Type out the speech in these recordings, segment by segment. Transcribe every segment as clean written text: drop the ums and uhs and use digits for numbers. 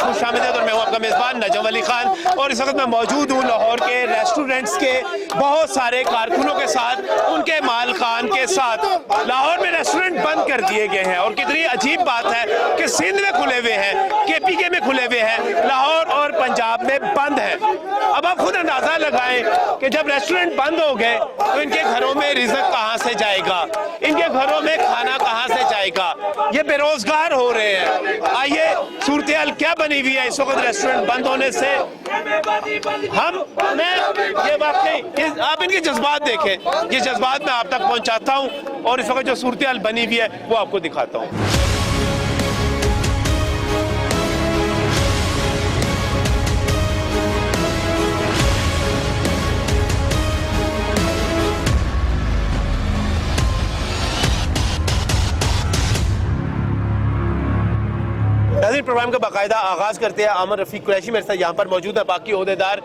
खुश आमदीद और मैं हूँ आपका मेज़बान नजम अली खान और इस वक्त मैं मौजूद हूँ लाहौर के रेस्टोरेंट्स के बहुत सारे कारकुनों के साथ, उनके मालकान के साथ। लाहौर में रेस्टोरेंट बंद कर दिए गए हैं और कितनी अजीब बात है कि सिंध में खुले हुए हैं, KPK में खुले हुए हैं, लाहौर और पंजाब में बंद है। अब आप खुद अंदाजा लगाएं कि जब रेस्टोरेंट बंद हो गए तो इनके घरों में रिज़्क कहाँ से जाएगा, इनके घरों में खाना कहाँ से जाएगा, ये बेरोजगार हो रहे हैं। आइए सूरत-ए-हाल क्या बनी हुई है इस वक्त रेस्टोरेंट बंद होने से। ये वाकई आप इनके जज्बात देखें, ये जज्बात मैं आप तक पहुंचाता हूं और इस वक्त जो सूरत-ए-हाल बनी हुई है वो आपको दिखाता हूं। प्रोग्राम का बाकायदा आगाज़ करते हैं। आमर रफ़ीक कुरैशी मेरे साथ यहाँ पर मौजूद है, बाकी ओहदेदार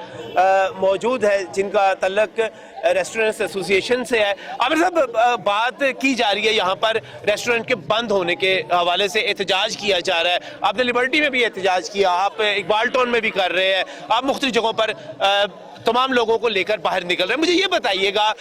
मौजूद है जिनका तल्लक रेस्टोरेंट्स एसोसिएशन से है। आमिर साहब, बात की जा रही है यहाँ पर रेस्टोरेंट के बंद होने के हवाले से एहतजाज किया जा रहा है। आपने लिबर्टी में भी एहतजाज किया, आप इकबाल टाउन में भी कर रहे हैं, आप मुख्तलिफ जगहों पर तमाम लोगों को लेकर बाहर निकल रहे हैं। मुझे ये बताइएगा,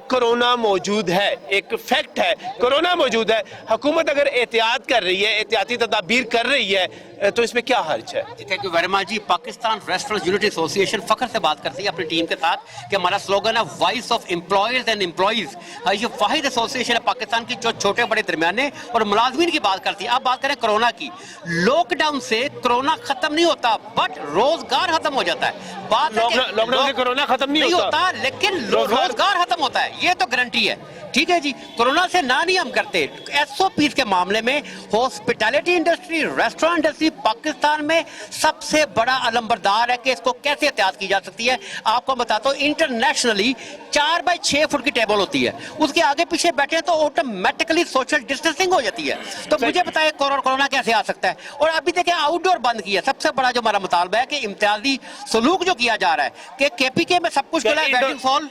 कोरोना मौजूद है, एक फैक्ट है, कोरोना मौजूद है, हुकूमत अगर एहतियात कर रही है, एहतियाती तदाबीर कर रही है, तो इसमें क्या हर्ज है? थैंक यू वेरी मच जी। पाकिस्तान रेस्टोरेंट यूनिटी एसोसिएशन फख्र से बात करती है अपनी टीम के साथ कि हमारा स्लोगन है voice of employees and employees. ये वाहिद एसोसिएशन है पाकिस्तान की जो छोटे बड़े दरमियाने और मुलाजमीन की बात करती है। अब बात करें कोरोना की, लॉकडाउन से कोरोना खत्म नहीं होता बट रोजगार खत्म हो जाता है। बात लॉकडाउन से कोरोना खत्म नहीं होता लेकिन रोजगार खत्म होता है, ये तो गारंटी है। ठीक है जी, कोरोना से ना नहीं हम करते। SOPs के मामले में hospitality industry, restaurant industry Pakistan में सबसे बड़ा अलंबरदार है कि इसको कैसे एहतियात की जा सकती है। आपको बताता हूँ, इंटरनेशनली 4 बाय 6 फुट की टेबल होती है, उसके आगे पीछे बैठे तो ऑटोमेटिकली सोशल डिस्टेंसिंग हो जाती है। तो मुझे बताए कोरोना कैसे आ सकता है। और अभी देखिए आउटडोर बंद किया, सबसे बड़ा जो हमारा मुतालबा है कि इम्तियाजी सलूक जो किया जा रहा है कि KPK में सब कुछ खुला है, वेडिंग हॉल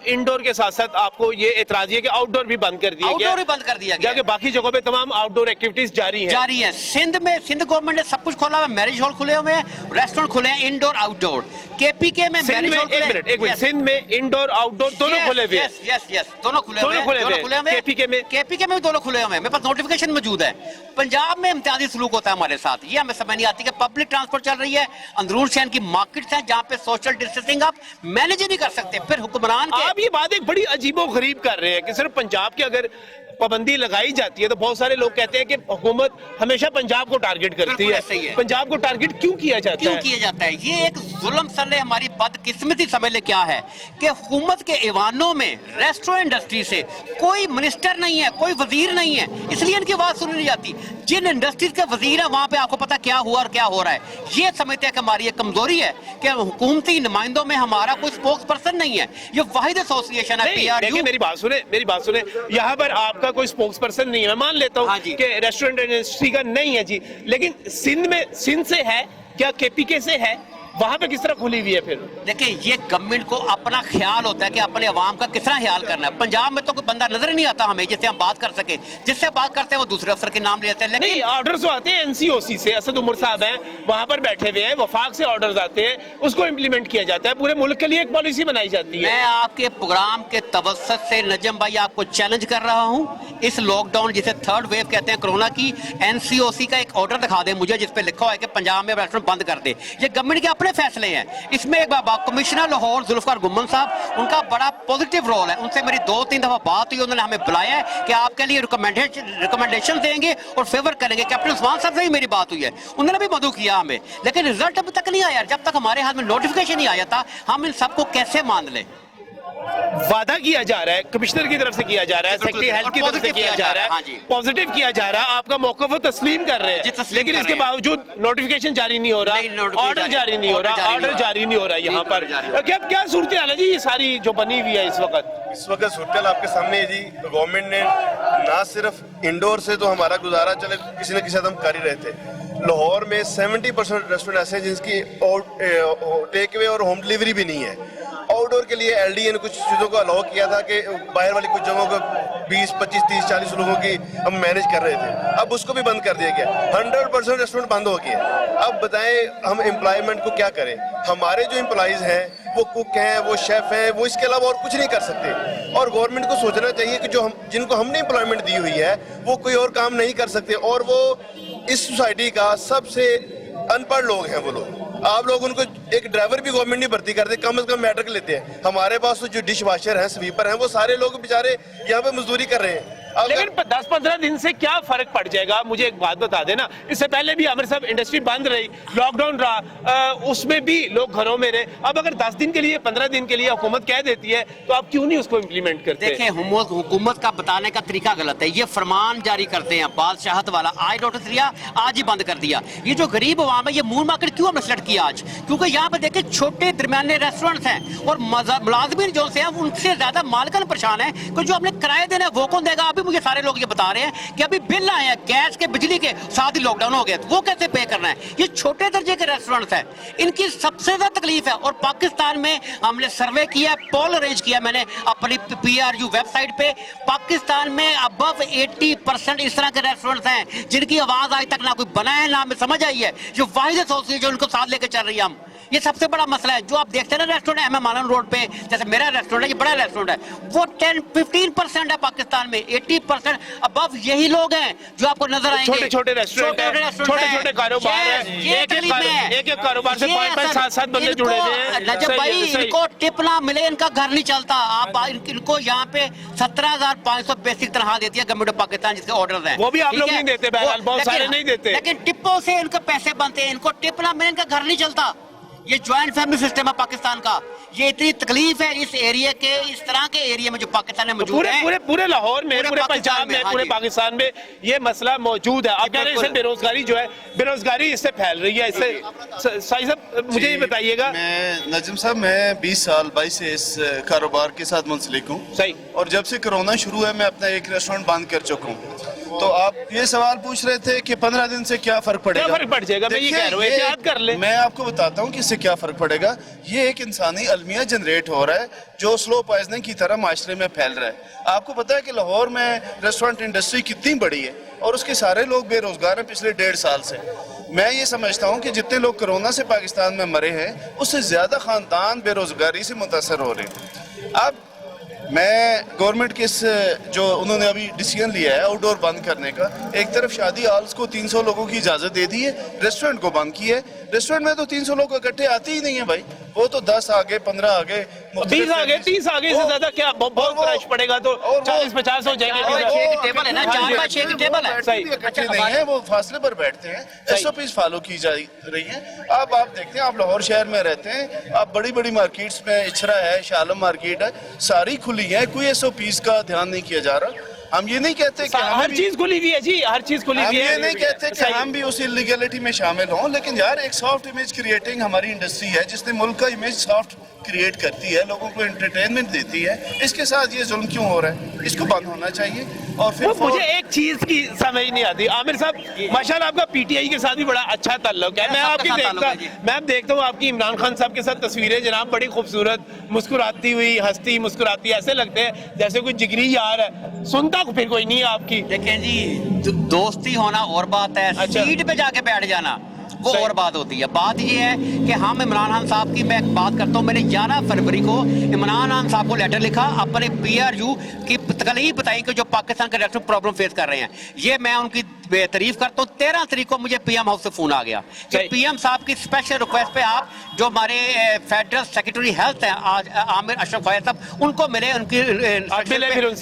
इंडोर के साथ साथ आपको ये एतराज है कि आउटडोर भी बंद कर दिया गया, आउटडोर भी बंद कर दिया गया, बाकी जगहों पे तमाम आउटडोर एक्टिविटीज जारी हैं। सिंध गवर्नमेंट ने सब कुछ खोला हुआ, मैरिज हॉल खुले हुए हैं, रेस्टोरेंट खुले हैं, इंडोर आउटडोर। KPK में मैरिज हॉल एक मिनट, सिंध में इंडोर आउटडोर दोनों खुले हुए हैं। यस, दोनों खुले हुए हैं। KPK में दोनों खुले हुए हैं, मेरे पास नोटिफिकेशन मौजूद है। पंजाब में इम्तियाजी सलूक होता है हमारे साथ, ये हमें समझ नहीं आती कि पब्लिक ट्रांसपोर्ट चल रही है, अंदरून शहर की मार्केट्स हैं जहाँ पे सोशल डिस्टेंसिंग आप मैनेज नहीं कर सकते। फिर हुक्मरान आप ये बात एक बड़ी अजीबो गरीब कर रहे हैं कि सिर्फ पंजाब के अगर पाबंदी लगाई जाती है तो बहुत सारे लोग कहते हैं कि हुकूमत हमेशा पंजाब को टारगेट करती है। पंजाब को टारगेट क्यों किया जाता है? ये एक जुल्म सल्ले हमारी बदकिस्मती समझ ले क्या है कि हुकूमत के ऐवानों में रेस्टोरेंट इंडस्ट्री से कोई मिनिस्टर नहीं है, कोई वजीर नहीं है, इसलिए इनकी बात सुनी नहीं जाती। जिन इंडस्ट्रीज के वजीर है वहां पे आपको पता क्या हुआ और क्या हो रहा है। ये समझते हैं कि हमारी एक कमजोरी है कि हुकूमती नुमाइंदों में हमारा कोई स्पोक्स पर्सन नहीं है। ये वाहिद एसोसिएशन है PRU। मेरी बात सुने, यहाँ पर आपका कोई स्पोक्स पर्सन नहीं है, मैं मान लेता हूँ कि रेस्टोरेंट इंडस्ट्री का नहीं है जी, लेकिन सिंध से है क्या, KPK से है, वहां पे किस तरह खुली हुई है? फिर देखिए, ये गवर्नमेंट को अपना ख्याल होता है कि अपने अवाम का किस तरह ख्याल करना है। पंजाब में तो कोई बंदा नजर नहीं आता हमें जिससे हम बात कर सके, जिससे बात करते हैं वो दूसरे अफसर के नाम लेते हैं। नहीं, ऑर्डर्स आते हैं NCOC से, असद उमर साहब हैं वहां पर बैठे हुए हैं, वफाक से ऑर्डर्स आते हैं, उसको इम्प्लीमेंट किया जाता है, पूरे मुल्क के लिए एक पॉलिसी बनाई जाती है। मैं आपके प्रोग्राम के तवस्सुत से नजम भाई आपको चैलेंज कर रहा हूँ, इस लॉकडाउन जिसे थर्ड वेव कहते हैं कोरोना की, NCOC का एक ऑर्डर दिखा दे मुझे जिसपे लिखा हुआ है कि पंजाब में रेस्टोरेंट बंद कर दे। ये गवर्नमेंट के अपने फैसले हैं। इसमें एक बार कमिश्नर लाहौर जुल्फकार गुम्मन साहब, उनका बड़ा पॉजिटिव रोल है, उनसे मेरी 2-3 दफा बात हुई, उन्होंने हमें बुलाया है कि आपके लिए रिकमेंडेशन देंगे और फेवर करेंगे। कैप्टन उस्मान साहब से भी मेरी बात हुई है, उन्होंने भी मदद किया हमें, लेकिन रिजल्ट अभी तक नहीं आया। जब तक हमारे हाथ में नोटिफिकेशन नहीं आया था, हम इन सबको कैसे मान लें? वादा किया जा रहा है, कमिश्नर की तरफ से किया जा रहा है, सेक्रेटरी हेल्थ की तरफ से किया जा रहा है, पॉजिटिव किया जा रहा है, आपका मौक़िफ़ तस्लीम कर रहे हैं, लेकिन इसके बावजूद नोटिफिकेशन जारी नहीं हो रहा, ऑर्डर जारी नहीं हो रहा यहाँ पर। क्या सूरत हाल है जी ये सारी जो बनी हुई है इस वक्त सूरत आपके सामने है जी। गवर्नमेंट ने ना सिर्फ इंडोर से तो हमारा गुजारा चले किसी न किसी हम कर ही रहे थे, लाहौर में 70% रेस्टोरेंट ऐसे हैं जिसकी टेक अवे और होम डिलीवरी भी नहीं है। आउटडोर के लिए LDA ने कुछ चीज़ों को अलाउ किया था कि बाहर वाली कुछ जगहों को 20, 25, 30, 40 लोगों की हम मैनेज कर रहे थे, अब उसको भी बंद कर दिया गया, 100% रेस्टोरेंट बंद हो गया। अब बताएं हम एम्प्लॉयमेंट को क्या करें? हमारे जो एम्प्लॉइज हैं वो कुक हैं, वो शेफ हैं, वो इसके अलावा और कुछ नहीं कर सकते। और गवर्नमेंट को सोचना चाहिए कि जो हम जिनको हमने एम्प्लॉयमेंट दी हुई है वो कोई और काम नहीं कर सकते, और वो इस सोसाइटी का सबसे अनपढ़ लोग हैं वो लोग। आप लोग उनको एक ड्राइवर भी गवर्नमेंट नहीं भर्ती करते, कम से कम मैट्रिक लेते हैं। हमारे पास तो जो डिश वाशर हैं, स्वीपर हैं, वो सारे लोग बेचारे यहाँ पे मजदूरी कर रहे हैं। लेकिन 10-15 दिन से क्या फर्क पड़ जाएगा? मुझे एक बात बता देना, इससे पहले भी आमिर साहब इंडस्ट्री बंद रही, लॉकडाउन रहा, उसमें भी लोग घरों में रहे। अब अगर 10 दिन के लिए, 15 दिन के लिए हुकूमत कह देती है तो आप क्यों नहीं उसको इम्प्लीमेंट करते? देखिए, हुकूमत का बताने का तरीका गलत है। ये फरमान जारी करते हैं बादशाहत वाला, आज नोटिस दिया, आज ही बंद कर दिया। ये जो गरीब अवाम है, ये मून मार्केट क्यों हमने सेलेक्ट किया आज? क्योंकि यहाँ पे देखिए छोटे दरमियाने रेस्टोरेंट्स हैं और मुलाजमीन जो से हैं उनसे ज्यादा मालिकान परेशान है कि जो हमने किराए देना है वो कौन देगा? अभी मुझे सारे लोग ये बता रहे हैं कि अभी बिल आए हैं गैस के, बिजली के, साथ ही लॉकडाउन हो गया, वो कैसे पे करना है? ये छोटे दर्जे के रेस्टोरेंट्स हैं, इनकी सबसे ज्यादा तकलीफ है। और पाकिस्तान में हमने सर्वे किया, पोल अरेंज किया मैंने अपनी PRU वेबसाइट पे, पाकिस्तान में अबव 80% इस तरह के रेस्टोरेंट्स हैं जिनकी आवाज आज तक ना कोई बना है, ना हमें समझ आई है। जो वाहिद एसोसिएशन जो उनको साथ लेकर चल रही है हम, ये सबसे बड़ा मसला है। जो आप देखते हैं ना रेस्टोरेंट MM आनंद रोड पे, जैसे मेरा रेस्टोरेंट है, ये बड़ा रेस्टोरेंट है, वो 10-15% है पाकिस्तान में, 80% अबव यही लोग हैं जो आपको नजर आएंगे। छोटे छोटे रेस्टोरेंट हैं, छोटे छोटे कारोबार हैं, एक एक कारोबार से 5-5, 7-7 बंदे जुड़े हुए हैं। नजब भाई, इनको टिप ना मिले इनका घर नहीं चलता। आप इनको यहाँ पे 17,500 बेसिक तनख्वाह देती है गवर्नमेंट ऑफ पाकिस्तान, जिसके ऑर्डर हैं। वो भी आप लोग नहीं देते, बहरहाल बहुत सारे नहीं देते, लेकिन टिप्पों से इनके पैसे बनते हैं। इनको टिप ना मिले इनका घर नहीं चलता। ये ज्वाइंट फैमिली सिस्टम है पाकिस्तान का। ये इतनी तकलीफ है इस एरिया के, इस तरह के एरिया में जो पाकिस्तान में मौजूद है, पूरे लाहौर में, पूरे पंजाब में, पूरे पाकिस्तान में ये मसला मौजूद है। आप कह रहे हैं इससे बेरोजगारी जो है, बेरोजगारी इससे फैल रही है, इससे साहिब साहब मुझे ये बताइएगा। मैं नजम साहब, मैं 20 साल 22 से इस कारोबार के साथ मुंसलिक हूँ। सही। और जब से कोरोना शुरू है मैं अपना एक रेस्टोरेंट बंद कर चुका हूँ। तो आप ये सवाल पूछ रहे थे कि 15 दिन से क्या फर्क पड़ेगा? क्या फर्क पड़ जाएगा? मैं ये कह रहा हूँ, एहतियात कर ले। मैं आपको बताता हूँ कि इससे क्या फर्क पड़ेगा। ये एक इंसानी अलमिया जनरेट हो रहा है जो स्लो पॉइजनिंग की तरह माशरे में फैल रहा है। आपको पता है कि लाहौर में रेस्टोरेंट इंडस्ट्री कितनी बड़ी है और उसके सारे लोग बेरोजगार हैं पिछले 1.5 साल से। मैं ये समझता हूँ कि जितने लोग कोरोना से पाकिस्तान में मरे हैं उससे ज्यादा खानदान बेरोजगारी से मुतासर हो रहे हैं। अब मैं गवर्नमेंट के इस जो उन्होंने अभी डिसीजन लिया है आउटडोर बंद करने का, एक तरफ शादी हॉल्स को 300 लोगों की इजाजत दे दी है, रेस्टोरेंट को बंद किया है। रेस्टोरेंट में तो 300 लोग इकट्ठे आते ही नहीं है भाई, वो तो 10 आ गए, 15 आ गए, 20 आ गए, 30 आ गए, इससे ज्यादा क्या? बहुत क्रश पड़ेगा तो 40-50 हो जाएंगे। टेबल है ना, 4x6 की टेबल है। सही। इकट्ठे नहीं है, वो फासले पर बैठते हैं। SOPs फॉलो की जा रही है। अब आप देखते हैं, आप लाहौर शहर में रहते हैं, आप बड़ी बड़ी मार्केट्स में, इचरा है, शालम मार्केट है, सारी खुली है, कोई SOPs का ध्यान नहीं किया जा रहा। हम ये नहीं कहते कि हर चीज खुली हुई है जी, हर चीज खुली हम हुई है। ये नहीं कहते कि हम भी उस इलीगलिटी में शामिल हों, लेकिन यार एक सॉफ्ट इमेज क्रिएटिंग हमारी इंडस्ट्री है जिसने मुल्क का इमेज सॉफ्ट क्रिएट करती है, लोगों को एंटरटेनमेंट देती है। इसके साथ ये जुल्म क्यों हो रहा है? इसको बंद होना चाहिए। और फिर मुझे एक चीज की समझ नहीं आती आमिर साहब, माशाल्लाह आपका PTI के साथ भी बड़ा अच्छा ताल्लुक है। मैं देखता हूँ आपकी इमरान खान साहब के साथ तस्वीरें जनाब, बड़ी खूबसूरत, मुस्कुराती हुई, हंसती मुस्कुराती, ऐसे लगते हैं जैसे कोई जिगरी यार है। सुनता फिर कोई नहीं है आपकी। देखें जी, दोस्ती होना और बात है, सीट पे जाके बैठ जाना वो और बात होती है। बात ये है कि हम इमरान खान साहब की मैं बात करता हूँ, मैंने 11 फरवरी को इमरान खान साहब को लेटर लिखा, अपने PRU की तकलीफ बताई कि जो पाकिस्तान के रेस्टोरेंट प्रॉब्लम फेस कर रहे हैं। ये मैं उनकी तारीफ करता हूँ। 13 तारीख को मुझे PM हाउस से फोन आ गया कि PM साहब की स्पेशल रिक्वेस्ट पे आप जो हमारे फेडरल सेक्रेटरी हेल्थ हैं आज आमिर अशरफ फैज साहब, उनको मिले, उनकी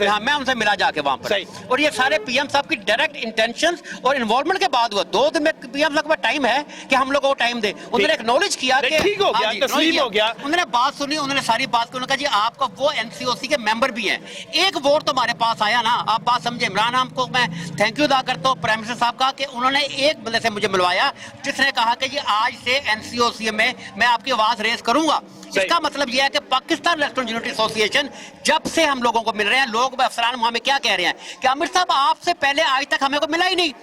हाँ, मैं उनसे मिला जाके वहां पर। और ये सारे PM साहब की डायरेक्ट इंटेंशंस और इन्वॉल्वमेंट के बाद हुआ। 2 दिन में PM साहब के पास टाइम है कि हम लोग को टाइम दे। उन्होंने एक्नॉलेज किया कि ठीक हो गया, तस्लीम हो गया। उन्होंने बात सुनी, उन्होंने सारी बात की। उन्होंने कहा जी आपका वो NCOC के मेंबर भी हैं, एक वोट तो हमारे पास आया ना। आप बात समझे। इमरान खान को मैं थैंक यू अदा करता हूँ प्राइम मिनिस्टर साहब का कि उन्होंने एक बंदे से मुझे मिलवाया जिसने कहा कि जी आज से NCOC में मैं आपकी आवाज रेस करूंगा। इसका मतलब यह है कि पाकिस्तान रेस्टोरेंट यूनिटी एसोसिएशन जब से हम लोगों को मिल रहे हैं, लोग अफसरान वहां में क्या कह रहे हैं कि आमिर साहब आपसे पहले आज तक हमें को मिला ही नहीं,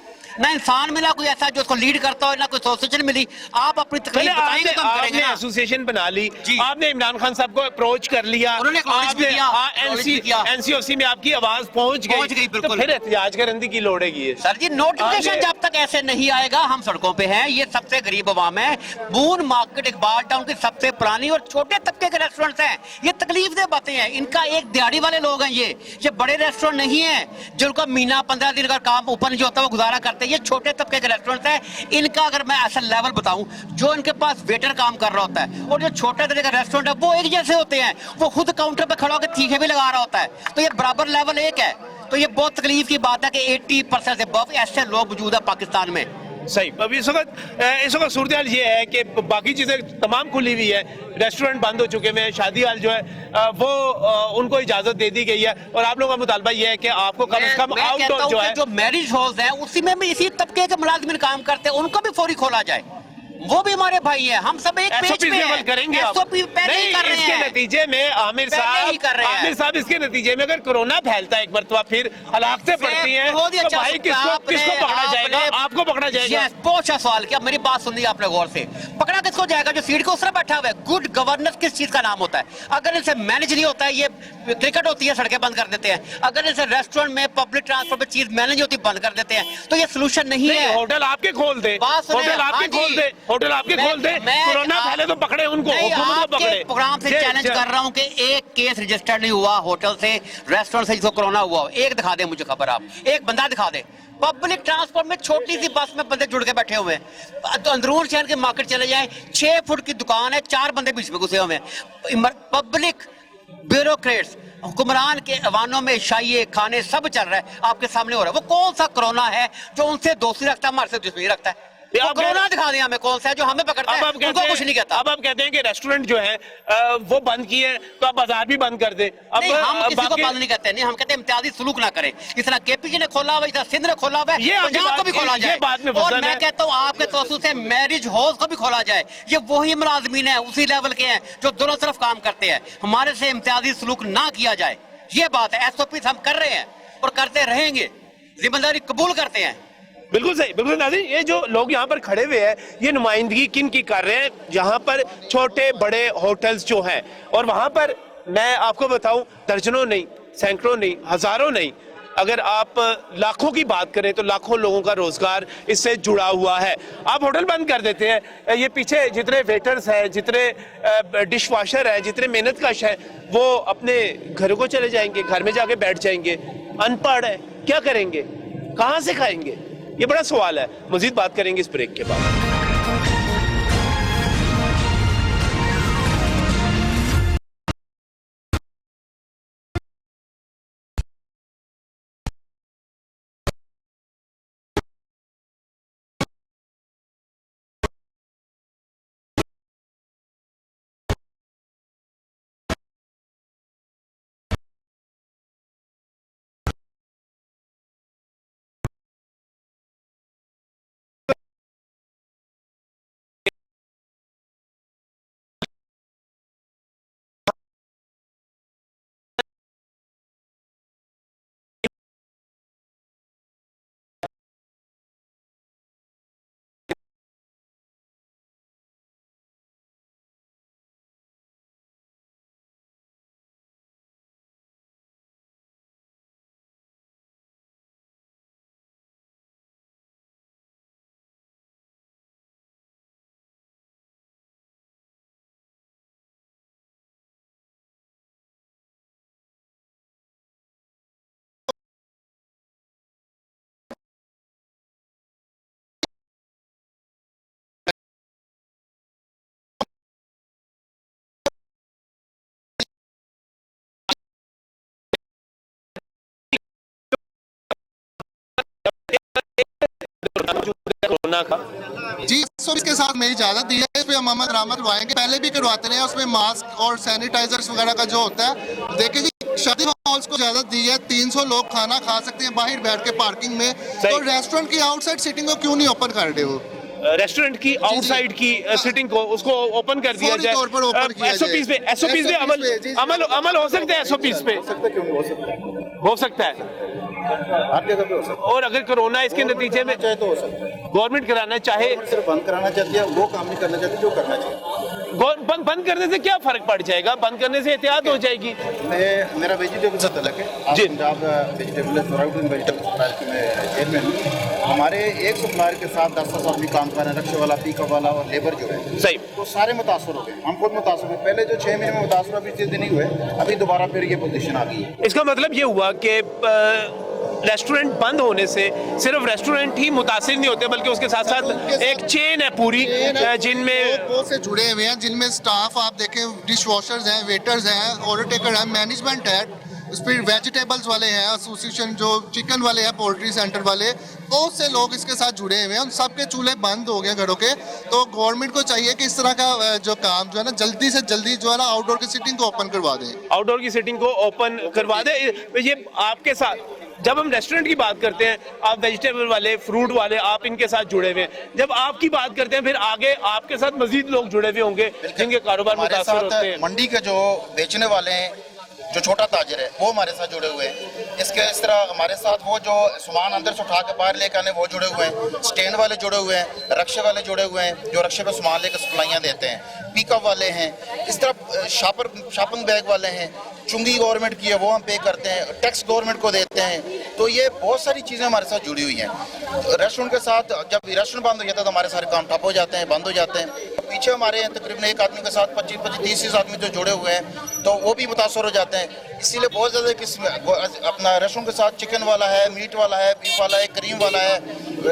ना इंसान मिला कोई ऐसा जो उसको लीड करता हो, ना कोई एसोसिएशन मिली। आप अपनी तकलीफ बताएंगे तो हम करेंगे आपने ना। एसोसिएशन बना ली, जी। आपने इमरान खान साहब को अप्रोच कर लिया, उन्होंने acknowledge भी किया, acknowledge भी किया। एनसीओसी में आपकी आवाज पहुंच गई, बिल्कुल। तो फिर एहतजाज करने की लोड़ है। सर जी नोटिफिकेशन आगे- जब तक ऐसे नहीं आएगा हम सड़कों पे हैं। ये सबसे गरीब आवाम है। बून मार्केट इकबाल टाउन की सबसे पुरानी और छोटे तबके के रेस्टोरेंट्स हैं। ये तकलीफ दे बातें हैं। इनका एक दिहाड़ी वाले लोग हैं। ये बड़े रेस्टोरेंट नहीं है जिनका महीना 15 दिन का काम ऊपर जो होता है वो गुजारा करते हैं। ये छोटे तबके के रेस्टोरेंट है। इनका अगर मैं ऐसा लेवल बताऊं, जो इनके पास वेटर काम कर रहा होता है और जो छोटे तरह का रेस्टोरेंट है वो एक जैसे होते हैं। वो खुद काउंटर पे खड़ा होकर तीखे भी लगा रहा होता है। तो ये बराबर लेवल एक है। तो ये बहुत तकलीफ की बात है कि 80% से above ऐसे लोग मौजूद है पाकिस्तान में। सही। अब इस वक्त सूरत हाल ये है कि बाकी चीजें तमाम खुली हुई है, रेस्टोरेंट बंद हो चुके हैं, शादी हाल जो है वो उनको इजाजत दे दी गई है, और आप लोगों का मुतालबा ये है कि आपको कम से कम आउटडोर जो है, जो मैरिज हॉल्स हैं उसी में भी इसी तबके के मुलाजिमिन काम करते हैं, उनको भी फौरी खोला जाए। वो भी हमारे भाई हैं। हम सब एक पेज SOP पे अमल हैं। करेंगे आप? SOP पहले ही कर रहे इसके हैं। नतीजे में आमिर पहले ही कर रहे हैं। साहब इसके नतीजे में अगर कोरोना फैलता है एक मरतबा, फिर हलाकतें पड़ती हैं, बहुत ही तो अच्छा भाई किसको पकड़ा जाएगा? आपको पकड़ा जाएगा। बहुत अच्छा सवाल किया। मेरी बात सुन ली आपने गौर से। पकड़ा किसको जाएगा? जो सीट के उस तरफ बैठा हुआ है। गुड गवर्नेंस किस चीज का नाम होता है? अगर इनसे मैनेज नहीं होता है, ये क्रिकेट होती है सड़कें बंद कर देते हैं। अगर इनसे रेस्टोरेंट में पब्लिक ट्रांसपोर्ट में चीज मैनेज होती है बंद कर देते हैं, तो ये सोल्यूशन नहीं है। होटल आपके खोल दे, बात सुनिए, होटल आपके हाँ जी। खोल दे, होटल आपके खोल दे। कोरोना फैले तो पकड़े उनको, नहीं, हुकूमत को आपके पकड़े। प्रोग्राम से चैलेंज कर रहा हूं कि एक केस रजिस्टर्ड नहीं हुआ होटल से, रेस्टोरेंट से जिसको कोरोना हुआ हो। एक दिखा दे मुझे खबर, आप एक बंदा दिखा दे। पब्लिक ट्रांसपोर्ट में छोटी सी बस में बंदे जुड़ के बैठे हुए हैं। तो अंदरून शहर के मार्केट चले जाए, 6 फुट की दुकान है, 4 बंदे बीच में घुसे हुए हैं। पब्लिक ब्यूरोक्रेट्स, हुक्मरान के अवानों में शाइए खाने सब चल रहा है, आपके सामने हो रहा है। वो कौन सा कोरोना है जो उनसे दोस्ती रखता है, हमारे से दुश्मनी रखता है? वो कोरोना दिखा दिया हमें कौन सा है जो हमें पकड़ता है, उनको कुछ नहीं कहता। अब आप कहते हैं कि रेस्टोरेंट जो है वो बंद किए, तो आप बाजार भी बंद कर दे। अब नहीं, हम किसी को बंद नहीं करते। नहीं, हम कहते हैं इम्तियाजी सलूक ना करें। इस तरह केपीजी ने खोला हुआ, इस तरह सिंध ने खोला हुआ है, पंजाब को भी खोला जाए। और मैं कहता हूँ आपके तवज्जो से मैरिज हॉल को भी खोला जाए। ये वही मुलाजमीन है, उसी लेवल के हैं जो दोनों तरफ काम करते हैं। हमारे से इम्तियाजी सलूक ना किया जाए, ये बात है। SOP हम कर रहे हैं और करते रहेंगे, जिम्मेदारी कबूल करते हैं। बिल्कुल सही, बिल्कुल नाज़रीन। ये जो लोग यहाँ पर खड़े हुए हैं, ये नुमाइंदगी किन की कर रहे हैं? यहाँ पर छोटे बड़े होटल्स जो हैं, और वहाँ पर मैं आपको बताऊं, दर्जनों नहीं, सैकड़ों नहीं, हजारों नहीं, अगर आप लाखों की बात करें तो लाखों लोगों का रोजगार इससे जुड़ा हुआ है। आप होटल बंद कर देते हैं, ये पीछे जितने वेटर्स हैं, जितने डिश वॉशर हैं, जितने मेहनतकश हैं, वो अपने घरों को चले जाएंगे, घर में जाके बैठ जाएंगे। अनपढ़ है, क्या करेंगे? कहाँ से खाएंगे? ये बड़ा सवाल है। मजीद बात करेंगे इस ब्रेक के बाद। कोरोना का जी, सो इसके साथ मेरी इजाजत दी है। इस पे हम अमल दरामद करवाएंगे, पहले भी करवाते रहे हैं। उसमें मास्क और सैनिटाइजर्स वगैरह का जो होता है, देखिए जी, शादी हॉल्स को इजाजत दी है, 300 लोग खाना खा सकते हैं बाहर बैठ के पार्किंग में। तो रेस्टोरेंट की आउटसाइड सीटिंग को क्यों नहीं ओपन कर रहे हो? रेस्टोरेंट की आउटसाइड की सिटिंग को उसको ओपन कर दिया जाए। SOPs पे अमल हो सकता है। SOPs पे हो सकता है। हर जगह पे हो सकता और अगर कोरोना इसके नतीजे में है, चाहे तो हो सकता है। गवर्नमेंट कराना चाहे, गवर्नमेंट सिर्फ बंद कराना चाहती है, वो काम नहीं करना चाहती जो करना चाहिए। बंद करने से क्या फर्क पड़ जाएगा? बंद करने से एहतियात हो जाएगी। मेरा वेजिटेबल से तलक है, आप जी। पंजाब वेजिटेबल वेजिटेबल सप्लाई के मैं चेयरमैन हूँ। हमारे एक सप्लायर के साथ 10 आदमी काम कर रहे हैं, रक्शे वाला, पिकअप वाला और लेबर जो है, सही। तो सारे मुतासर हो गए। हम खुद मुतासर हुए, पहले जो 6 महीने में मुतासर, अभी 3 दिन नहीं हुए, अभी दोबारा फिर ये पोजीशन आ गई है। इसका मतलब ये हुआ कि रेस्टोरेंट बंद होने से सिर्फ रेस्टोरेंट ही मुतासिर नहीं होते, बल्कि उसके साथ साथ एक चेन है पूरी, जिनमें बहुत से जुड़े हुए हैं, जिनमें स्टाफ आप देखें, डिश वॉशर्स हैं, वेटर्स हैं, ऑर्डर टेकर हैं, मैनेजमेंट है, उस पर वेजिटेबल्स वाले हैं, एसोसिएशन जो चिकन वाले हैं, पोल्ट्री सेंटर वाले, बहुत से लोग इसके साथ जुड़े हुए हैं। उन सबके चूल्हे बंद हो गए घरों के। तो गवर्नमेंट को चाहिए कि इस तरह का जो काम जो है ना, जल्दी से जल्दी जो है ना, आउटडोर की सीटिंग को ओपन करवा दें। आउटडोर की सीटिंग को ओपन करवा दे। ये आपके साथ, जब हम रेस्टोरेंट की बात करते हैं, आप वेजिटेबल वाले, फ्रूट वाले, आप इनके साथ जुड़े हुए हैं। जब आपकी बात करते हैं, फिर आगे आपके साथ मजीद लोग जुड़े हुए होंगे जिनके कारोबार हमारे मुतासर साथ होते हैं। मंडी के जो बेचने वाले हैं, जो छोटा ताजर है, वो हमारे साथ जुड़े हुए हैं। इस तरह हमारे साथ वो जो सामान अंदर से उठा के बाहर लेकर आने, वो जुड़े हुए हैं। स्टैंड वाले जुड़े हुए हैं, रक्शे वाले जुड़े हुए हैं, जो रक्शे पे सामान लेकर सप्लाइयाँ देते हैं। पिकअप वाले हैं, इस तरह शॉपिंग बैग वाले हैं। चुंगी गवर्नमेंट की है, वो हम पे करते हैं, टैक्स गवर्नमेंट को देते हैं। तो ये बहुत सारी चीज़ें हमारे साथ जुड़ी हुई हैं। रेस्टोरेंट के साथ जब रेस्टोरेंट बंद हो जाता है तो हमारे सारे काम ठप हो जाते हैं, बंद हो जाते हैं। पीछे हमारे तकरीबन एक आदमी के साथ 25-30 आदमी जो जुड़े हुए हैं, तो वो भी मुतासर हो जाते हैं। इसीलिए बहुत ज़्यादा किस्म अपना रेस्टोरेंट के साथ चिकन वाला है, मीट वाला है, बीफ वाला है, क्रीम वाला है,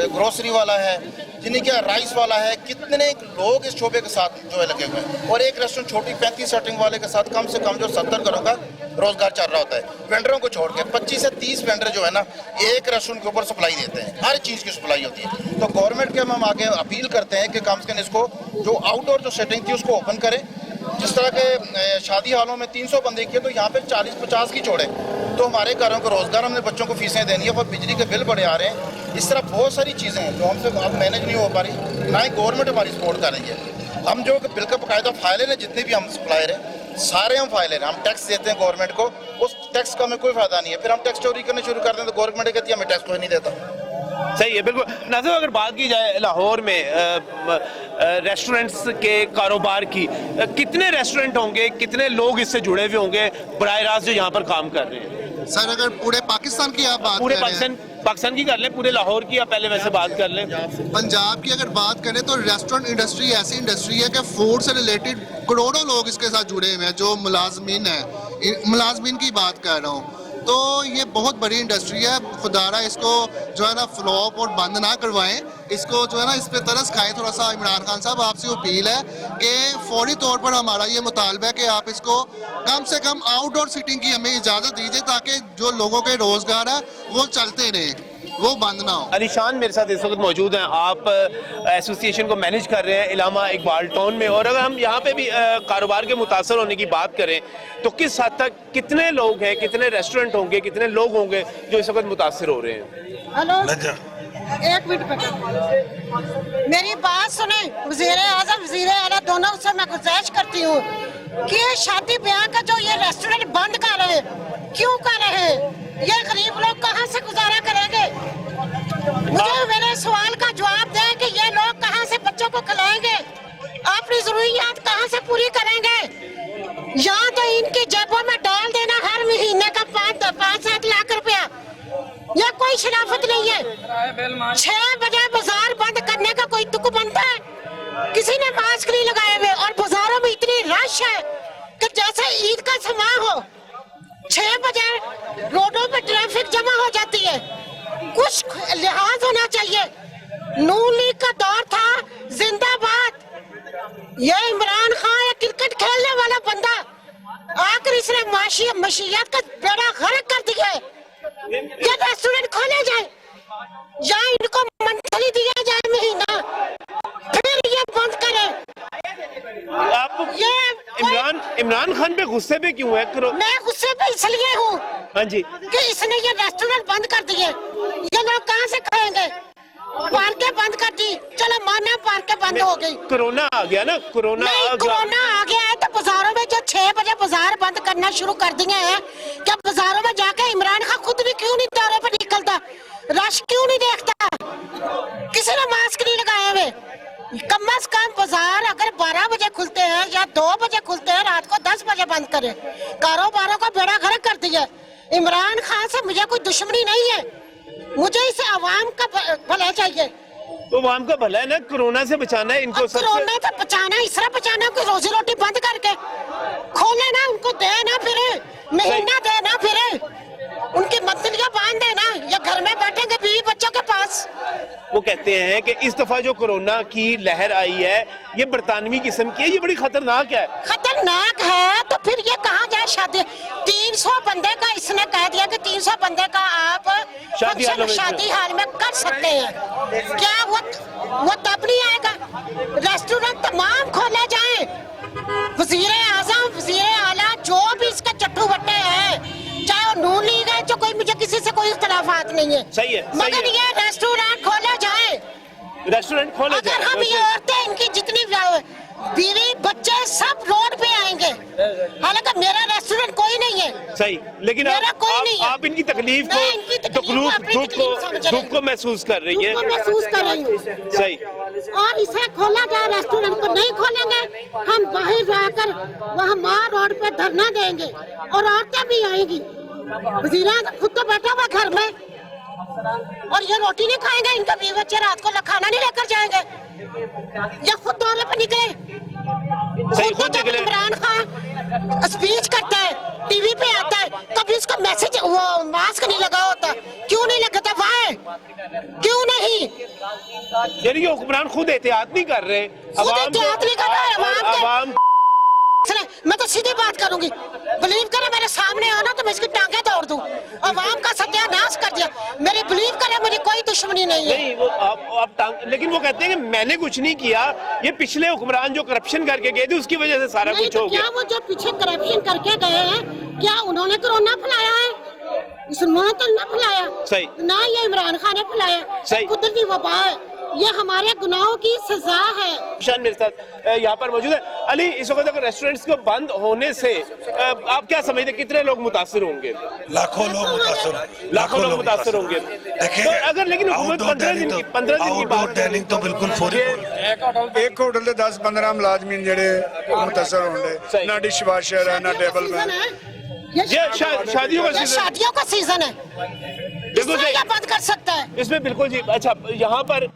ग्रोसरी वाला है, जिन्हें क्या राइस वाला है। कितने लोग इस शोबे के साथ जो है लगे हुए हैं। और एक रेस्टोरेंट छोटी 35 सेटिंग वाले के साथ कम से कम जो 70 घरों का रोजगार चल रहा होता है। वेंडरों को छोड़ के 25 से 30 वेंडर जो है ना, एक रेस्टोरेंट के ऊपर सप्लाई देते हैं, हर चीज़ की सप्लाई होती है। तो गवर्नमेंट के हम आगे अपील करते हैं कि कम से कम इसको जो आउटडोर जो सेटिंग थी उसको ओपन करें। जिस तरह के शादी हालों में 300 बंदे किए, तो यहाँ पे 40-50 की छोड़े, तो हमारे घरों को रोजगार, हमने बच्चों को फीसें देनी है, और बिजली के बिल बड़े आ रहे हैं। इस तरह बहुत सारी चीज़ें हैं जो हमसे अब मैनेज नहीं हो पा रही, ना ही गवर्नमेंट हमारी सपोर्ट कर रही है। हम जो बिल का बाकायदा फाइल है, जितने भी हम सप्लायर हैं सारे हम फाइल हैं, हम टैक्स देते हैं गवर्नमेंट को, उस टैक्स का हमें कोई फायदा नहीं है। फिर हम टैक्स चोरी करने शुरू कर दें तो गवर्नमेंट कहती है हमें टैक्स कोई नहीं देता। सही है, बिल्कुल। नाज़िम, अगर बात की जाए लाहौर में रेस्टोरेंट्स के कारोबार की, कितने रेस्टोरेंट होंगे, कितने लोग इससे जुड़े हुए होंगे बराह रास्त जो यहाँ पर काम कर रहे हैं? सर, अगर पूरे पाकिस्तान की आप बात पूरे कर रहे हैं, पाकिस्तान की कर लें, पूरे लाहौर की, या पहले वैसे बात कर लें? पंजाब की अगर बात करें तो रेस्टोरेंट इंडस्ट्री ऐसी इंडस्ट्री है कि फूड से रिलेटेड करोड़ों लोग इसके साथ जुड़े हुए हैं। जो मुलाजमीन हैं, मुलाजमीन की बात कर रहा हूँ, तो ये बहुत बड़ी इंडस्ट्री है। खुदारा इसको जो है ना फ्लॉप और बंद ना करवाएं, इसको जो है ना इस पे तरस खाएं थोड़ा सा। इमरान खान साहब, आपसे अपील है कि फौरी तौर पर हमारा ये मुतालबा है कि आप इसको कम से कम आउटडोर सीटिंग की हमें इजाज़त दीजिए, ताकि जो लोगों के रोज़गार है वो चलते रहे, वो बंद ना हो। अलीशान मेरे साथ इस वक्त मौजूद हैं। आप एसोसिएशन को मैनेज कर रहे हैं इलामा इकबाल टाउन में, और अगर हम यहाँ पे भी कारोबार के मुतासर होने की बात करें तो किस हद तक, कितने लोग हैं, कितने रेस्टोरेंट होंगे, कितने लोग होंगे जो इस वक्त मुतासर हो रहे हैं? हेलो, एक मिनट पे मेरी बात सुने। वज़ीर आज़म, वज़ीर आला, दोनों से मैं गुजारिश करती हूँ कि ये शादी ब्याह का जो ये रेस्टोरेंट बंद कर रहे हैं, क्यों कर रहे हैं? ये गरीब लोग कहाँ से गुजारा करेंगे? मुझे मेरे सवाल का जवाब दें कि ये लोग कहाँ से बच्चों को खिलाएंगे, अपनी जरूरियात कहाँ से पूरी करेंगे? या तो इनकी जेबों में डाल देना हर महीने का 5-7 लाख रुपया, ये कोई शराफत नहीं है। 6 बजे बाजार बंद करने का कोई तुक बनता है? किसी ने मास्क नहीं लगाए हुए, और बाजारों में इतनी रश है कि जैसे ईद का समा हो। 6 बजे रोडों पे ट्रैफिक जमा हो जाती है। कुछ लिहाज होना चाहिए। नून लीग का दौर था, जिंदाबाद। ये इमरान खान है, क्रिकेट खेलने वाला बंदा, आकर इसने मशीयत का बेड़ा गर्क कर दिया है। ये रेस्टोरेंट खोले जाए या इनको मंथली दिया जाए महीना, फिर ये बंद करें। आप इमरान खान पे गुस्से पे क्यों है? मैं गुस्से पे इसलिए हूँ, हाँ जी, कि इसने ये रेस्टोरेंट बंद कर दिए। ये लोग कहाँ से खाएंगे? पार्कें बंद कर दी, चलो माना पार्कें बंद हो गई। कोरोना आ गया ना, कोरोना आ गया है, तो बाजारों में जो 6 बजे बाजार बंद करना शुरू कर दिए हैं, क्या बाजारों में जाके इमरान खान खुद भी क्यों नहीं दौरे पर निकल रश क्यों नहीं देखता? किसी ने मास्क नहीं लगाए हुए। कम से कम बाजार अगर 12 बजे खुलते हैं या 2 बजे खुलते हैं, रात को 10 बजे बंद करें। कारोबारों का बेड़ा गर्क कर दिया। इमरान खान से मुझे कोई दुश्मनी नहीं है, मुझे इसे आवाम का भला चाहिए। तो आवाम का भला है ना, कोरोना से बचाना है इनको। कोरोना से बचाना, इस तरह बचाना कि रोजी रोटी बंद करके खोले ना, उनको दे ना फिर महीना दे ना, फिर उनकी मंथलियां बांध देना, या घर में बैठेंगे बीवी बच्चों के पास। वो कहते हैं कि इस दफा जो कोरोना की लहर आई है ये बरतानवी किस्म की है, ये बड़ी खतरनाक है। खतरनाक है तो फिर ये कहाँ जाए शादी? 300 बंदे का इसने कह दिया कि 300 बंदे का आप शादी हाल में कर सकते हैं। क्या वो तब नहीं आएगा? रेस्टोरेंट तमाम खोले जाए, वजीर आजम, वजीर आला, जो भी इसके चट्टू बट्टे हैं, चाहे वो नून लीग है, जो कोई, मुझे किसी से कोई इख्तलाफात नहीं है, सही है, मगर ये रेस्टोरेंट खोले जाए, रेस्टोरेंट खोले अगर जाए। हम ये औरतें, इनकी जितनी बीवी बच्चे सब रोड पे आएंगे। हालांकि मेरा रेस्टोरेंट कोई नहीं है, सही, लेकिन आप इनकी तकलीफ को, दुख को महसूस कर रही हैं। महसूस कर रही हूँ। सही। और इसे खोला जाए, रेस्टोरेंट को नहीं खोलेंगे, हम बाहर जाकर वहाँ माँ रोड पे धरना देंगे और औरतें भी आएंगी। वज़ीर खुद तो बैठा हुआ घर में और ये रोटी नहीं खाएंगे, इनका बीवी बच्चे रात को खाना नहीं लेकर जाएंगे, या खुद दौरे पे निकले। खुद निकले। इमरान खान स्पीच करता है, टीवी पे आता है, कभी उसका मैसेज, वो मास्क नहीं लगा होता, क्यों नहीं लगाता? वाई, क्यों नहीं? यानी कि हुक्मरान खुद एहतियात नहीं कर रहे, एहतियात नहीं कर रहे अवाम। मैं तो सीधी बात करूंगी, बिलीव करे मेरे सामने आना तो मैं इसकी टांगे तोड़ दूं। अवाम का सत्यानाश कर दिया, मेरी बिलीव करे, मेरी कोई दुश्मनी नहीं है। नहीं, वो आप लेकिन वो कहते हैं कि मैंने कुछ नहीं किया, ये पिछले हुक्मरान जो करप्शन करके गए थे उसकी वजह से सारा कुछ हो गया। क्या वो जो पीछे करप्शन करके गए हैं, क्या उन्होंने कोरोना फैलाया है? उन्होंने तो ना फैलाया, सही, ना ये इमरान खान ने फैलाया, सही, कुदरती वबा है, ये हमारे गुनाहों की सजा है। शान मेरे साथ यहाँ पर मौजूद है। अली, इस वक्त अगर रेस्टोरेंट्स को बंद होने से आप क्या समझते, कितने लोग मुतासिर होंगे? लाखों लोग मुतासिर होंगे। तो अगर लेकिन हुकूमत 15 दिन की बात ट्रेनिंग तो बिल्कुल फौरी। एक होटल ਦੇ 10-15 ਮੁਲਾਜ਼ਮੀਨ ਜਿਹੜੇ ਮੁਤਾਸਰ ਹੋਣਗੇ, ਨਾ डिश वाशर है ना टेबल मैन। ये शादियों का सीजन है, बिल्कुल क्या बंद कर सकता है इसमें? बिल्कुल जी। अच्छा, यहाँ पर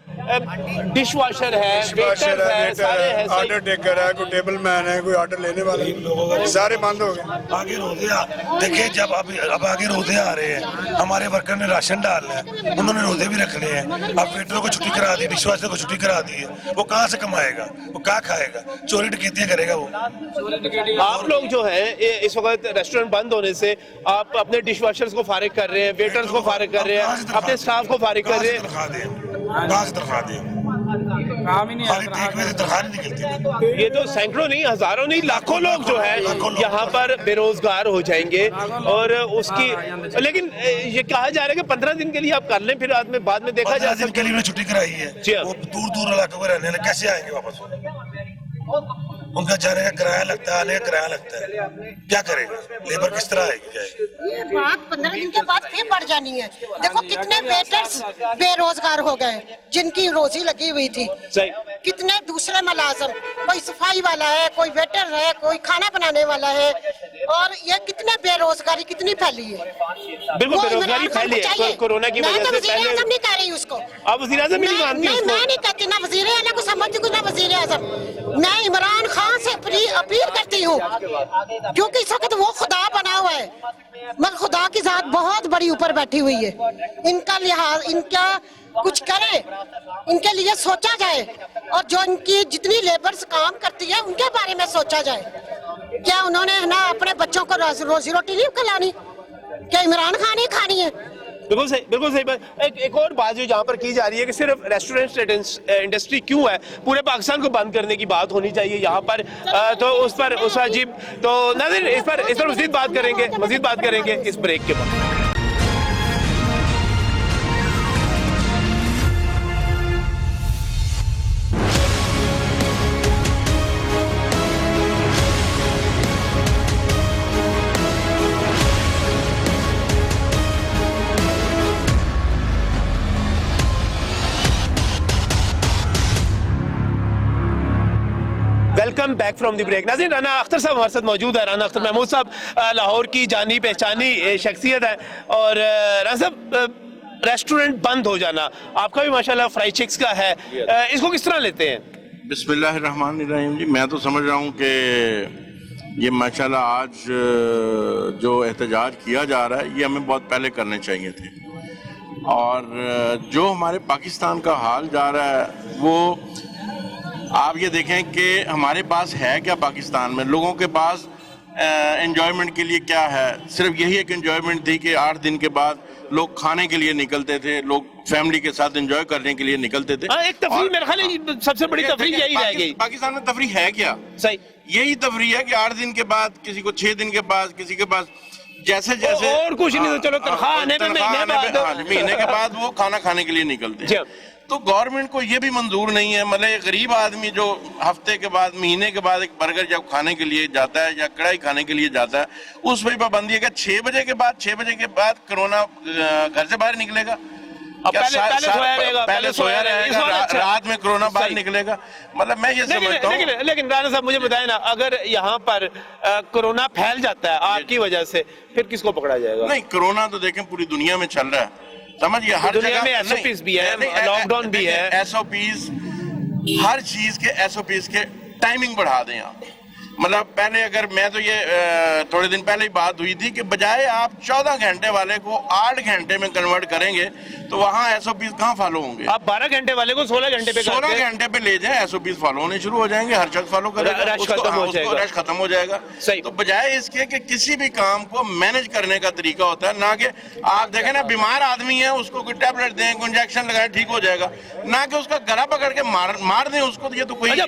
डिश वाशर है, वेटर है, सारे हैं, ऑर्डर टेकर है, कोई टेबल मैन है, कोई ऑर्डर लेने वाला, सारे बंद हो गए। आगे रोजे देखिए, जब अब आगे रोजे आ रहे हैं, हमारे वर्कर ने राशन डालना है, उन्होंने रोजे भी रखने हैं। अब वेटरों को छुट्टी करा दी, डिश वाशर को छुट्टी करा दी है, वो कहाँ से कमाएगा, वो क्या खाएगा? चोरी डकैतियां करेगा वो। आप लोग जो है इस वक्त रेस्टोरेंट बंद होने से आप अपने डिश वाशर्स को फारिग कर रहे हैं, वेटर्स को फारिग कर रहे हैं, अपने स्टाफ को फारिग कर रहे हैं। ये तो सैकड़ों नहीं, हजारों नहीं, लाखों लोग जो है यहाँ पर बेरोजगार हो जाएंगे। और उसकी, लेकिन ये कहा जा रहा है कि 15 दिन के लिए आप कर लें, फिर बाद में देखा जा सकता है। के लिए छुट्टी कराई है, वो दूर इलाकों में रहने लगे, कैसे आएंगे वापस? उनका जाने का किराया लगता है, आने का किराया लगता है, क्या करेगा? लेबर किस तरह आएगी? ये बात 15 दिन के बाद फिर बढ़ जानी है। देखो कितने वेटर्स बेरोजगार हो गए जिनकी रोजी लगी हुई थी, कितने दूसरे मुलाजिम, कोई सफाई वाला है, कोई वेटर है, कोई खाना बनाने वाला है, और ये कितने बेरोजगारी कितनी फैली है। बिल्कुल बेरोजगारी फैली है कोरोना की वजह से। वज़ीर आज़म नहीं कह रही उसको, आप वज़ीर आज़म भी नहीं मानती उसको? मैं नहीं कहती, ना वज़ीर आला को समझती हूँ, ना वज़ीर आज़म। मैं इमरान खान से अपील करती हूँ, क्योंकि इस वक्त वो खुदा बना हुआ है, मगर खुदा की जात बहुत बड़ी ऊपर बैठी हुई है। इनका लिहाज, इनका कुछ करे, इनके लिए सोचा जाए, और जो इनकी जितनी लेबर्स काम करती है उनके बारे में सोचा जाए। क्या उन्होंने ना अपने बच्चों को रोजी रोटी नहीं खिलानी? क्या इमरान खान ही खानी है? बिल्कुल सही बात। एक और बात जो जहाँ पर की जा रही है कि सिर्फ रेस्टोरेंट इंडस्ट्री क्यों है, पूरे पाकिस्तान को बंद करने की बात होनी चाहिए यहाँ पर। तो उस पर अजीब, तो नाज़रीन इस पर मज़ीद बात करेंगे इस ब्रेक के बाद। Welcome back from the break. नाज़रीन, राना अख्तर साहब हमारे साथ मौजूद है। राना अख्तर महमूद साहब लाहौर की जानी पहचानी शख्सियत है। और राना साहब, रेस्टोरेंट बंद हो जाना आपका भी माशाल्लाह फ्राई चिक्स का है, इसको किस तरह लेते हैं? बिस्मिल्लाहिर्रहमानिर्रहीम जी, मैं तो समझ रहा हूँ कि ये माशाल्लाह आज जो एहतजाज किया जा रहा है ये हमें बहुत पहले करने चाहिए थे। और जो हमारे पाकिस्तान का हाल जा रहा है वो आप ये देखें कि हमारे पास है क्या पाकिस्तान में, लोगों के पास एंजॉयमेंट के लिए क्या है? सिर्फ यही एक एंजॉयमेंट थी कि 8 दिन के बाद लोग खाने के लिए निकलते थे, लोग फैमिली के साथ एंजॉय करने के लिए निकलते थे। एक तफरीह, मेरे ख्याल है सबसे बड़ी तफरीह यही रह गई। पाकिस्तान में तफरीह है क्या? सही, यही तफरीह है कि 8 दिन के बाद, किसी को 6 दिन के बाद, किसी के पास जैसे जैसे और कुछ नहीं, तो चलो तनख्वाह आने पे महीने के बाद वो खाना खाने के लिए निकलते हैं। तो गवर्नमेंट को ये भी मंजूर नहीं है, मतलब गरीब आदमी जो हफ्ते के बाद, महीने के बाद एक बर्गर जब खाने के लिए जाता है या कढ़ाई खाने के लिए जाता है, उस पर पाबंदी है कि 6 बजे के बाद कोरोना घर से बाहर निकलेगा। पहले सोया रहेगा, रात में कोरोना बाहर निकलेगा। मतलब मैं ये समझता हूँ। लेकिन राना साहब मुझे बताएं ना, अगर यहाँ पर कोरोना फैल जाता है आपकी वजह से, फिर किसको पकड़ा जाएगा? नहीं, कोरोना तो देखें पूरी दुनिया में चल रहा है, समझिए हर जगह में एसओपीज भी है, लॉकडाउन भी है। एसओपीज, हर चीज के एसओपीज के टाइमिंग बढ़ा दें आप। मतलब पहले अगर मैं तो ये थोड़े दिन पहले ही बात हुई थी कि बजाय आप 14 घंटे वाले को 8 घंटे में कन्वर्ट करेंगे तो वहाँ एसओपीज कहाँ फॉलो होंगे? आप 12 घंटे वाले को 16 घंटे पे 16 घंटे पे ले जाएं, एसओपीज फॉलो होने शुरू हो जाएंगे, हर शख्स फॉलो करेगा, रश खत्म हो जाएगा। तो बजाय इसके कि किसी भी काम को मैनेज करने का तरीका होता है, ना कि आप देखें ना बीमार आदमी है उसको कोई टैबलेट दें, कोई इंजेक्शन लगाए ठीक हो जाएगा, ना कि उसका गला पकड़ के मार दें उसको। तो ये तो कोई अच्छा,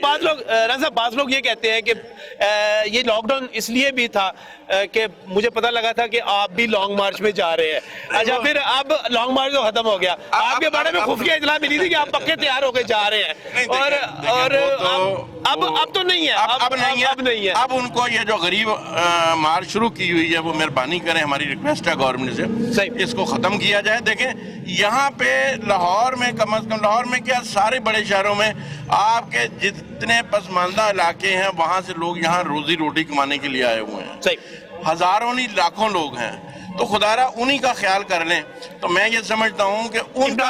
बात लोग ये कहते हैं कि ये लॉकडाउन इसलिए भी था कि मुझे पता लगा था कि आप भी लॉन्ग मार्च में जा रहे हैं। अच्छा, फिर अब लॉन्ग मार्च तो खत्म हो गया, आपके बारे में खुफिया इत्तला मिली थी कि आप पक्के तैयार होकर जा रहे हैं, और अब तो नहीं है, अब नहीं है। अब उनको ये जो गरीब मार्च शुरू की हुई है वो मेहरबानी करें, हमारी रिक्वेस्ट है गवर्नमेंट से, इसको खत्म किया जाए। देखें यहाँ पे लाहौर में, कम अज कम लाहौर में क्या सारे बड़े शहरों में आपके जितने पसमानदा इलाके हैं वहां से लोग यहाँ रोजी रोटी कमाने के लिए आए हुए हैं, हजारों नहीं लाखों लोग हैं। तो खुदारा उन्हीं का ख्याल कर लें। तो मैं ये समझता हूँ कि उनका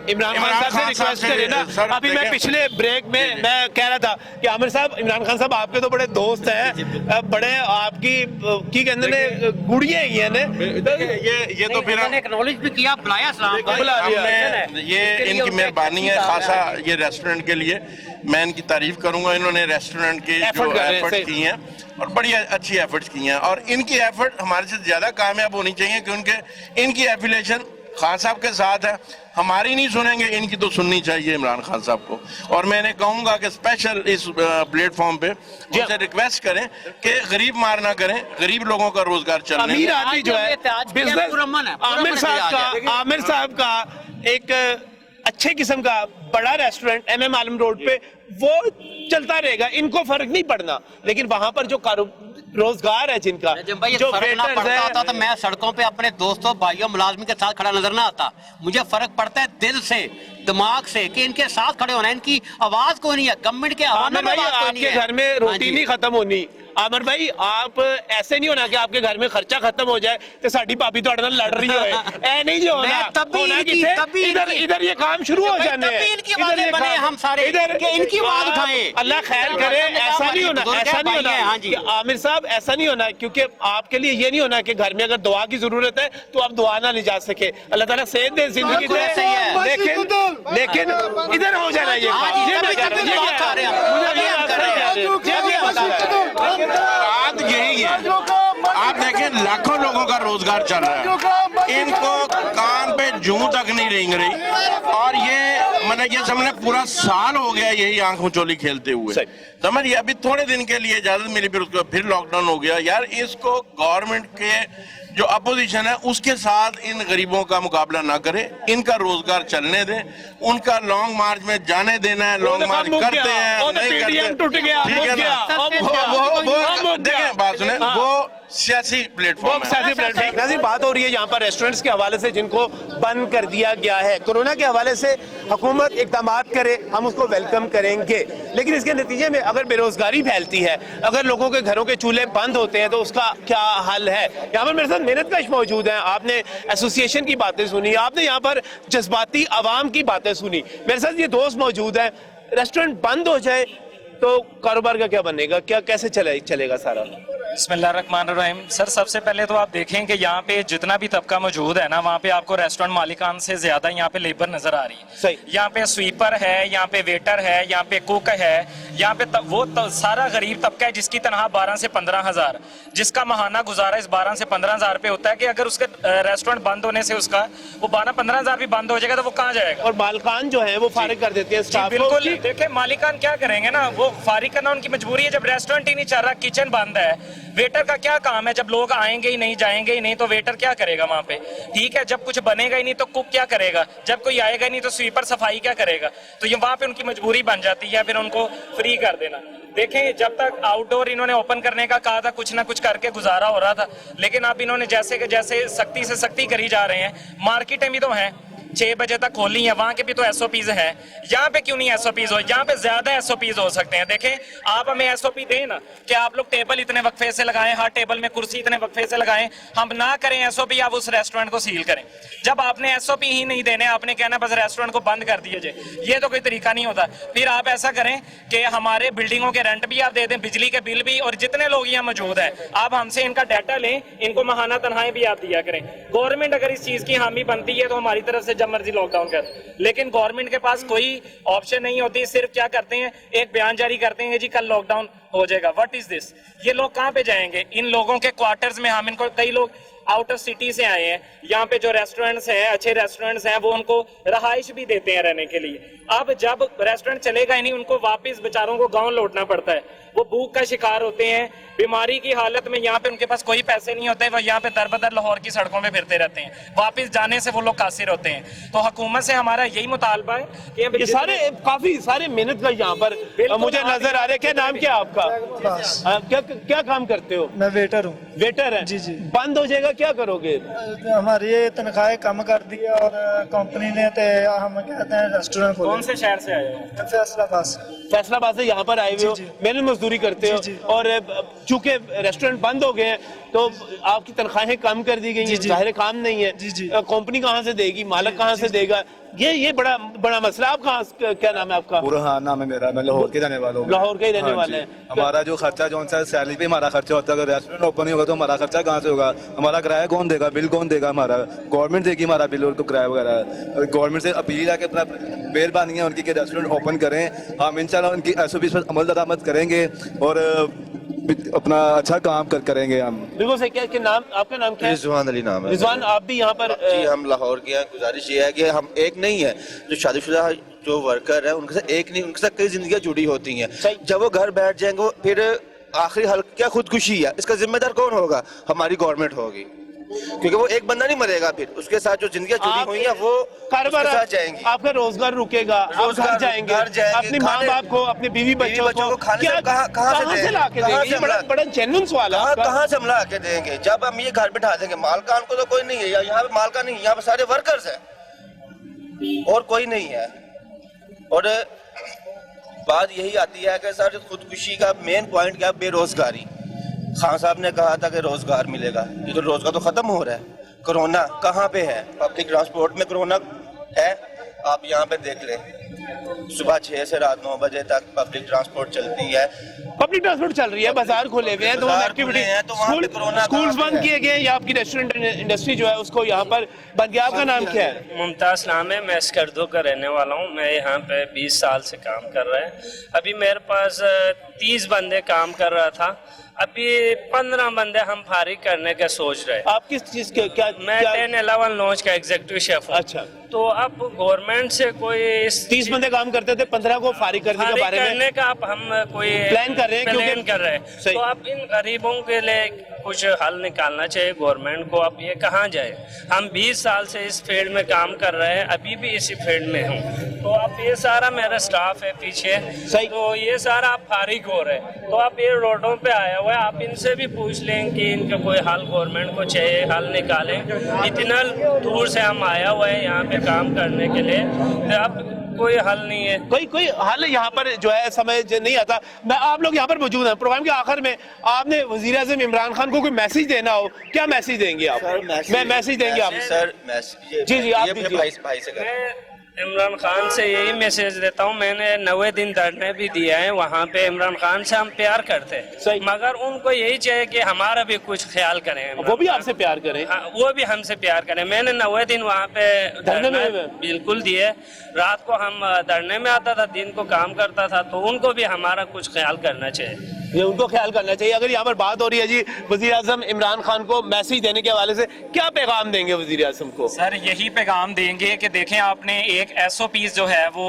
इमरान खान साहब से रिक्वेस्ट करें ना। अभी मैं पिछले ब्रेक में मैं कह रहा था कि आमिर साहब, इमरान खान साहब आपके तो बड़े दोस्त हैं, बड़े आपकी की कहते ने गुड़िया ही है ने, ये तो फिर एक्नॉलेज भी किया, बुलाया हमने, ये इनकी मेहरबानी है खासा ये रेस्टोरेंट के लिए। मैं इनकी तारीफ करूंगा, इन्होंने रेस्टोरेंट के जो एफर्ट्स की हैं और बड़ी अच्छी एफर्ट्स की हैं, और इनकी एफर्ट हमारे से ज्यादा कामयाब होनी चाहिए कि इनकी एफिलिएशन खान साहब के साथ है। हमारी नहीं सुनेंगे, इनकी तो सुननी चाहिए इमरान खान साहब को। और मैंने कहूंगा कि स्पेशल इस प्लेटफॉर्म पे उनसे रिक्वेस्ट करें कि गरीब मार ना करें, गरीब लोगों का रोजगार चलने। अमीर आदमी जो है आमिर साहब का एक अच्छे किस्म का बड़ा रेस्टोरेंट MM आलम रोड पे वो चलता रहेगा, इनको फर्क नहीं पड़ना। लेकिन वहां पर जो रोजगार है जिनका, जो फर्क ना पड़ता होता तो मैं सड़कों पे अपने दोस्तों भाइयों मुलाजमी के साथ खड़ा नजर ना आता। मुझे फर्क पड़ता है दिल से, दिमाग से, कि इनके साथ खड़े होना। इनकी आवाज कोई नहीं है, गवर्नमेंट के आपके घर में रोटी नहीं खत्म होनी। आमिर भाई, आप ऐसे नहीं होना कि आपके घर में खर्चा खत्म हो जाए तो साड़ी भाभी तो अड़ना लड़ रही है, ऐ नहीं जो होना। इधर ये काम शुरू हो जाने हैं, हम सारे इनकी आवाज उठाएं, अल्लाह खैर करे। ऐसा नहीं होना, ऐसा नहीं होना। हाँ जी आमिर साहब, ऐसा नहीं होना, क्योंकि आपके लिए ये नहीं होना कि घर में अगर दुआ की जरूरत है तो आप दुआ ना ले जा सके। अल्लाह ताला सेहत दे, जिंदगी दे, लेकिन इधर हो जाना ये बात यही है। आप देखें लाखों लोगों का रोजगार चल रहा है, इनको कान पे जूं तक नहीं रेंग रही। और ये मतलब ये समझ पूरा साल हो गया यही आंख उचोली खेलते हुए, समझिए। अभी थोड़े दिन के लिए इजाजत मिली, फिर उसको फिर लॉकडाउन हो गया। यार इसको गवर्नमेंट के जो अपोजिशन है उसके साथ इन गरीबों का मुकाबला ना करे, इनका रोजगार चलने दें, उनका लॉन्ग मार्च में जाने देना है। लॉन्ग मार्च करते हैं, नहीं करते, ठीक है ना। वो देखें, बात सुने, वो सियासी प्लेटफॉर्म है। नाज़रीन, बात हो रही है यहाँ पर रेस्टोरेंट्स के हवाले से जिनको बंद कर दिया गया है। कोरोना के हवाले से हुकूमत इक़दाम करे, हम उसको वेलकम करेंगे, लेकिन इसके नतीजे में अगर बेरोजगारी फैलती है, अगर लोगों के घरों के चूल्हे बंद होते हैं, तो उसका क्या हल है? यहाँ पर मेरे साथ मेहनतकश मौजूद हैं। आपने एसोसिएशन की बातें सुनी, आपने यहाँ पर जज्बाती आवाम की बातें सुनी। मेरे साथ ये दोस्त मौजूद हैं। रेस्टोरेंट बंद हो जाए तो कारोबार का क्या बनेगा, क्या कैसे चलेगा सारा? बिस्मिल्लाहिर्रहमानिर्रहीम। सर, सबसे पहले तो आप देखें कि यहाँ पे जितना भी तबका मौजूद है ना, वहाँ पे आपको रेस्टोरेंट मालिकान से ज्यादा यहाँ पे लेबर नजर आ रही है। सही। यहाँ पे स्वीपर है, यहाँ पे वेटर है, यहाँ पे कुक है, यहाँ पे सारा गरीब तबका है जिसकी तनख्वाह 12 से 15 हजार, जिसका माहाना गुजारा इस 12 से 15 हजार पे होता है। कि अगर उसके रेस्टोरेंट बंद होने से उसका वो 12-15 हजार भी बंद हो जाएगा तो वो कहाँ जाएगा? और मालिकान जो है वो फारिग कर देते हैं स्टाफ को। बिल्कुल, देखे मालिकान क्या करेंगे ना, वो फारिग करना उनकी मजबूरी है। जब रेस्टोरेंट ही नहीं चल रहा, किचन बंद है, वेटर का क्या काम है? जब लोग आएंगे ही नहीं, जाएंगे ही नहीं, तो वेटर क्या करेगा वहाँ पे? ठीक है, जब कुछ बनेगा ही नहीं तो कुक क्या करेगा? जब कोई आएगा ही नहीं तो स्वीपर सफाई क्या करेगा? तो ये वहाँ पे उनकी मजबूरी बन जाती है, फिर उनको फ्री कर देना। देखें, जब तक आउटडोर इन्होंने ओपन करने का कहा था, कुछ ना कुछ करके गुजारा हो रहा था, लेकिन अब इन्होंने जैसे कि जैसे सख्ती से सख्ती करी जा रहे हैं। मार्केटें भी तो हैं, 6 बजे तक खोली है, वहां के भी तो एसओपीज हैं। यहाँ पे क्यों नहीं एसओपीज हो? यहाँ पे ज्यादा एसओपीज हो सकते हैं। देखें, आप हमें एसओपी दें ना कि आप लोग टेबल इतने वक्फे से लगाएं, हर टेबल में कुर्सी इतने वक्फे से लगाएं। हम ना करें एसओपी, आप उस रेस्टोरेंट को सील करें। जब आपने एसओपी ही नहीं देने, आपने कहना बस रेस्टोरेंट को बंद कर दिए जाए, ये तो कोई तरीका नहीं होता। फिर आप ऐसा करें कि हमारे बिल्डिंगों के रेंट भी आप दे दें, बिजली के बिल भी, और जितने लोग यहाँ मौजूद हैं आप हमसे इनका डाटा लें, इनको माहाना तनख्वाहें भी आप दिया करें। गवर्नमेंट अगर इस चीज की हामी बनती है तो हमारी तरफ से जब मर्जी लॉकडाउन कर, लेकिन गवर्नमेंट के पास कोई ऑप्शन नहीं होती। सिर्फ क्या करते हैं, एक बयान जारी करते हैं जी कल लॉकडाउन हो जाएगा। What is this? ये लोग कहाँ पे जाएंगे? इन लोगों के क्वार्टर्स में हम इनको, कई लोग आउट ऑफ सिटी से आए हैं, यहाँ पे जो रेस्टोरेंट्स हैं, अच्छे रेस्टोरेंट्स हैं, वो उनको रहाइश भी देते हैं रहने के लिए। अब जब रेस्टोरेंट चलेगा ही नहीं, उनको वापस बेचारों को गांव लौटना पड़ता है। वो भूख का शिकार होते हैं, बीमारी की हालत में, यहाँ पे उनके पास कोई पैसे नहीं होते, वो यहाँ पे दर बदर लाहौर की सड़कों में फिरते रहते हैं। वापस जाने से वो लोग कासिर होते हैं। तो हुकूमत से हमारा यही मुतालबा है कि ये सारे काफी सारे मेहनत का यहाँ पर मुझे नजर आ रहा है। क्या नाम क्या आपका? क्या काम करते हो? मैं वेटर हूँ। वेटर है? जी जी। बंद हो जाएगा, क्या करोगे? हमारी ये तनख्वाहें कम कर दी है और कंपनी ने तो हम कहते हैं रेस्टोरेंट खोले। कौन से शहर से आए हो? फैसलाबाद से यहाँ पर आए हुए हो, मेहनत मजदूरी करते हो, और चूंकि रेस्टोरेंट बंद हो गए हैं तो आपकी तनख्वाहें कम कर दी गई हैं, जाहिर काम नहीं है। कंपनी कहाँ से देगी, मालिक कहाँ से देगा? ये बड़ा मसला। आप कहाँ, क्या नाम है आपका? बुरहान नाम है मेरा, मैं लाहौर के रहने वाला हूँ। लाहौर के ही रहने वाले हैं। हमारा जो खर्चा जो सा सैलरी पे हमारा खर्चा होता है, अगर रेस्टोरेंट ओपन नहीं होगा तो हमारा खर्चा कहाँ से होगा? हमारा किराया कौन देगा, बिल कौन देगा? हमारा गवर्नमेंट देगी हमारा बिल और तो किराया वगैरह। गवर्नमेंट से अपील है कि अपना मेहरबानी है उनकी कि रेस्टोरेंट ओपन करें। हम इंशाल्लाह उनकी एसओपी पर अमल दरामद करेंगे और अपना अच्छा काम करेंगे हम। बिल्कुल सही। क्या नाम, आपका नाम क्या है? रिजवान अली नाम है। रिजवान, आप भी यहाँ पर? जी, हम लाहौर के हैं। गुजारिश ये है कि हम एक नहीं है, जो शादीशुदा जो वर्कर है उनके साथ एक नहीं, उनके साथ कई जिंदगियां जुड़ी होती हैं। जब वो घर बैठ जाएंगे, वो फिर आखिरी हल क्या खुदकुशी है, इसका जिम्मेदार कौन होगा? हमारी गवर्नमेंट होगी, क्योंकि वो एक बंदा नहीं मरेगा, फिर उसके साथ जो जिंदगियां जुड़ी हुई हैं वो कारोबार साथ जाएंगी। आपका रोजगार रुकेगा, आप घर जाएंगे, अपने माँ बाप को, अपने बीवी बच्चों को खाने कहाँ से ला के देंगे? ये बड़ा जेन्युइन सवाल है। कहाँ से हम ला के देंगे? जब हम ये घर बिठा देंगे, मालकान को तो कोई नहीं है यहाँ पे, मालकान नहीं, यहाँ पे सारे वर्कर्स हैं और कोई नहीं है। और बात यही आती है कि सर खुदकुशी का मेन पॉइंट क्या? बेरोजगारी। खान साहब ने कहा था कि रोजगार मिलेगा, ये तो रोजगार तो खत्म हो रहा है। कोरोना कहाँ पे है? पब्लिक ट्रांसपोर्ट में कोरोना है, आप यहाँ पे देख लें। सुबह 6 से रात 9 बजे तक पब्लिक ट्रांसपोर्ट चलती है। पब्लिक ट्रांसपोर्ट चल रही है, बाजार खुले हुए हैं, तमाम एक्टिविटी, स्कूल्स बंद किए गए, या आपकी रेस्टोरेंट इंडस्ट्री जो है उसको यहाँ पर बंद किया। आपका नाम क्या है? मुमताज नाम है, मैं स्कर्दो का रहने वाला हूँ। मैं यहाँ पे 20 साल से काम कर रहा है। अभी मेरे पास 30 बंदे काम कर रहा था, अभी 15 बंदे हम फारिग करने का सोच रहे हैं। आप किस चीज के? क्या? मैं 10-11 लॉन्च का एग्जीक्यूटिव शेफ हूँ। अच्छा। तो अब गवर्नमेंट से कोई 30 बंदे काम करते थे, 15 को फारिग करने के बारे में करने का अब हम कोई प्लान कर रहे हैं, प्लान कर रहे हैं। सही। तो अब इन गरीबों के लिए कुछ हल निकालना चाहिए गवर्नमेंट को। अब ये कहाँ जाए? हम 20 साल से इस फील्ड में काम कर रहे हैं, अभी भी इसी फील्ड में हूँ। तो अब ये सारा मेरा स्टाफ है पीछे, तो ये सारा आप फारिग हो रहे हैं, तो आप ये रोडों पे आया हुआ है, आप इनसे भी पूछ लें कि इनका कोई हल गवर्नमेंट को चाहिए, हल निकालें। इतना दूर से हम आया हुआ है यहाँ पे काम करने के लिए, तो अब कोई हल नहीं है। कोई हल यहाँ पर जो है समझ नहीं आता। मैं आप लोग यहाँ पर मौजूद हैं, प्रोग्राम के आखिर में आपने वज़ीर आज़म इमरान खान को कोई मैसेज देना हो, क्या मैसेज देंगे आप? मैं मैसेज देंगे आप सर? जी आप भाई से इमरान खान से यही मैसेज देता हूँ, मैंने 90 दिन धरने भी दिया है वहाँ पे। इमरान खान से हम प्यार करते हैं, मगर उनको यही चाहिए कि हमारा भी कुछ ख्याल करें, वो भी आपसे प्यार करें। हाँ, वो भी हमसे प्यार करें। मैंने 90 दिन वहाँ पे धरने बिल्कुल दिए, रात को हम धरने में आता था, दिन को काम करता था, तो उनको भी हमारा कुछ ख्याल करना चाहिए। ये उनको ख्याल करना चाहिए। अगर यहाँ पर बात हो रही है जी वज़ीर आज़म इमरान खान को मैसेज देने के हवाले से, क्या पैगाम देंगे वज़ीर आज़म को? सर यही पैगाम देंगे कि देखें, आपने एक SOPs जो है वो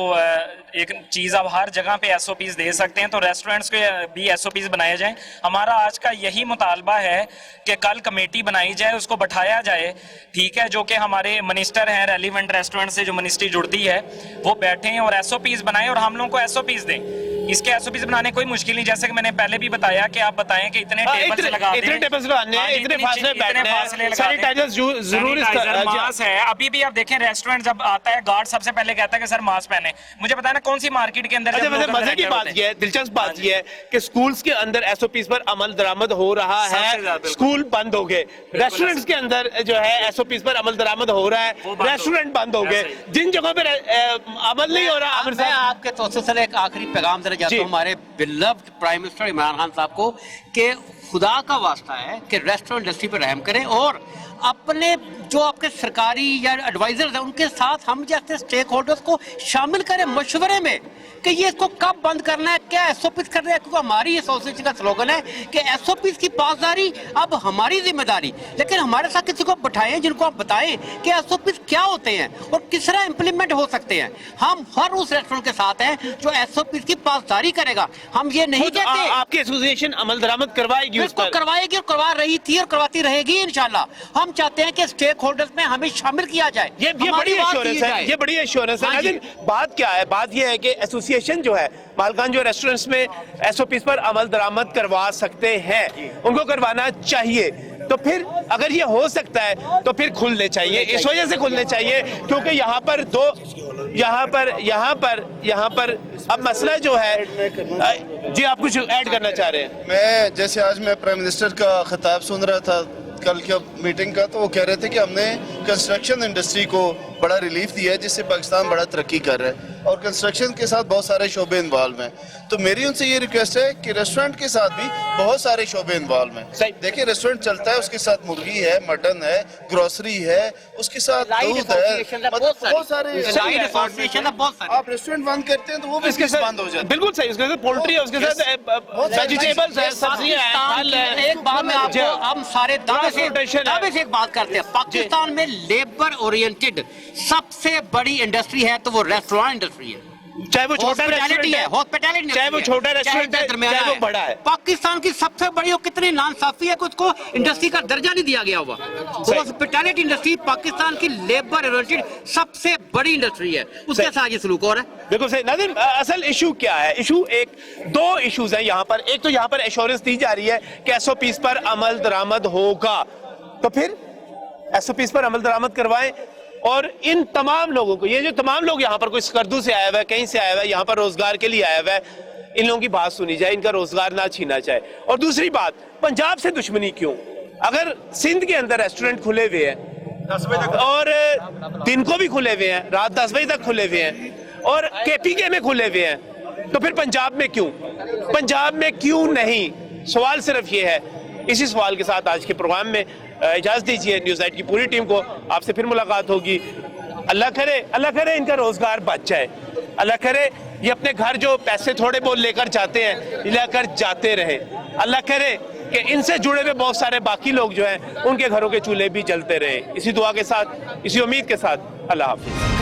एक चीज़ अब हर जगह पे SOPs दे सकते हैं, तो रेस्टोरेंट्स के भी SOPs बनाए जाएं। हमारा आज का यही मुतालबा है कि कल कमेटी बनाई जाए, उसको बैठाया जाए, ठीक है, जो कि हमारे मिनिस्टर हैं, रेलिवेंट रेस्टोरेंट से जो मिनिस्ट्री जुड़ती है, वो बैठें और SOPs बनाएं और हम लोगों को SOPs दें। इसके SOPs बनाने कोई मुश्किल नहीं, जैसे कि मैंने पहले भी बताया कि आप बताएं कि इतने टेबल्स लगा दें, इतने टेबल्स लगाने हैं, इतने फासले बैठने हैं, सैनिटाइजर्स जरूर मास्क है। अभी भी आप देखें, रेस्टोरेंट जब आता है गार्ड सबसे पहले कहता है कि सर मास्क पहने। मुझे पता है ना कौन सी मार्केट के अंदर मजे की बात यह है, दिलचस्प बात यह है कि स्कूल्स के अंदर SOPs पर अमल दरामद हो रहा है, स्कूल बंद हो गए। रेस्टोरेंट्स के अंदर जो है SOPs पर अमल दरामद हो रहा है, रेस्टोरेंट बंद हो गए। जिन जगहों पर अमल नहीं हो रहा, मैं आपके तौर से एक आखिरी पैगाम देना चाहता हूं हमारे beloved prime minister Imran Khan साहब को कि खुदा का वास्ता है कि रेस्टोरेंट इंडस्ट्री पर रहम करें और अपने जो आपके सरकारी या एडवाइजर्स हैं उनके साथ हम जैसे स्टेक होल्डर्स को शामिल करें मशवरे में कि ये इसको कब बंद करना है, क्या SOPs करना है, क्योंकि हमारी एसोसिएशन का स्लोगन है कि SOPs की पासदारी अब हमारी जिम्मेदारी। लेकिन हमारे साथ किसी को बैठाएं जिनको आप बताएं कि SOPs क्या होते हैं और किस तरह इंप्लीमेंट हो सकते हैं। हम हर उस रेस्टोरेंट के साथ हैं जो SOPs की पासदारी करेगा। हम ये नहीं कहते आपकी एसोसिएशन अमल दरामद करवाएगी, उसको करवाएगी और करवा रही थी और करवाती रहेगी इंशाल्लाह। हम चाहते हैं कि स्टेक होल्डर्स में हमें शामिल किया जाए। ये बड़ी एश्योरेंस है, ये बड़ी एश्योरेंस है। लेकिन बात क्या है, बात ये है कि एसोसिएशन जो है, मालकान जो रेस्टोरेंट्स में SOPs पर अमल दरामद करवा सकते हैं, उनको करवाना चाहिए। तो फिर अगर ये हो सकता है तो फिर खुलने चाहिए, इस वजह से खुलने चाहिए क्योंकि यहाँ पर अब मसला जो है। जी आप कुछ ऐड करना चाह रहे हैं? मैं जैसे आज मैं प्राइम मिनिस्टर का खिताब सुन रहा था कल की मीटिंग का, तो वो कह रहे थे कि हमने कंस्ट्रक्शन इंडस्ट्री को बड़ा रिलीफ दिया है जिससे पाकिस्तान बड़ा तरक्की कर रहा है और कंस्ट्रक्शन के साथ बहुत सारे शोबे इन्वॉल्व हैं। तो मेरी उनसे ये रिक्वेस्ट है कि रेस्टोरेंट के साथ भी बहुत सारे शोबे इन्वॉल्व हैं। देखिए रेस्टोरेंट चलता है, उसके साथ मुर्गी है, मटन है, ग्रोसरी है, उसके साथ दूध है, बहुत सारे। आप रेस्टोरेंट बंद करते हैं तो वो भी बंद हो जाता है। बिल्कुल सही, उसके साथ पोल्ट्री है, उसके साथ वेजिटेबल्स है, सब्जियां हैं। एक बात में आपको हम सारे दावे से एक बात करते हैं, पाकिस्तान में लेबर ओरिएंटेड सबसे बड़ी इंडस्ट्री है तो वो रेस्टोरेंट इंडस्ट्री है, चाहे वो छोटा रेस्टोरेंट है, हॉस्पिटैलिटी, चाहे वो छोटा रेस्टोरेंट है, चाहे वो बड़ा है। पाकिस्तान की सबसे बड़ी और कितनी नाइंसाफी है कि उसको इंडस्ट्री का दर्जा नहीं दिया गया हुआ। हॉस्पिटैलिटी इंडस्ट्री पाकिस्तान की लेबर ओरिएंटेड सबसे बड़ी इंडस्ट्री है, उसके साथ ये सलूक हो रहा है। बिल्कुल सही। नाज़रीन, असल इशू क्या है? इशू दो इशूज हैं यहाँ पर। एक तो यहाँ पर एश्योरेंस दी जा रही है कि SOPs पर अमल दरामद होगा, तो फिर SOPs पर अमल दरामद करवाएं और इन तमाम लोगों को, ये जो तमाम लोग यहाँ पर कोई स्कर्दू से आया हुआ है, कहीं से आया हुआ है, यहाँ पर रोजगार के लिए आया हुआ है, इन लोगों की बात सुनी जाए, इनका रोजगार ना छीना जाए। और दूसरी बात, पंजाब से दुश्मनी क्यों? अगर सिंध के अंदर रेस्टोरेंट खुले हुए हैं 10 बजे तक और दिन को भी खुले हुए हैं, रात 10 बजे तक खुले हुए हैं और KPK में खुले हुए हैं, तो फिर पंजाब में क्यों? पंजाब में क्यों नहीं? सवाल सिर्फ ये है। इसी सवाल के साथ आज के प्रोग्राम में इजाजत दीजिए। न्यूज़ 8 की पूरी टीम को आपसे फिर मुलाकात होगी। अल्लाह करे इनका रोजगार बच जाए, अल्लाह करे ये अपने घर जो पैसे थोड़े बहुत लेकर जाते हैं लेकर जाते रहे, अल्लाह करे कि इनसे जुड़े हुए बहुत सारे बाकी लोग जो हैं उनके घरों के चूल्हे भी जलते रहे। इसी दुआ के साथ, इसी उम्मीद के साथ اللہ حافظ.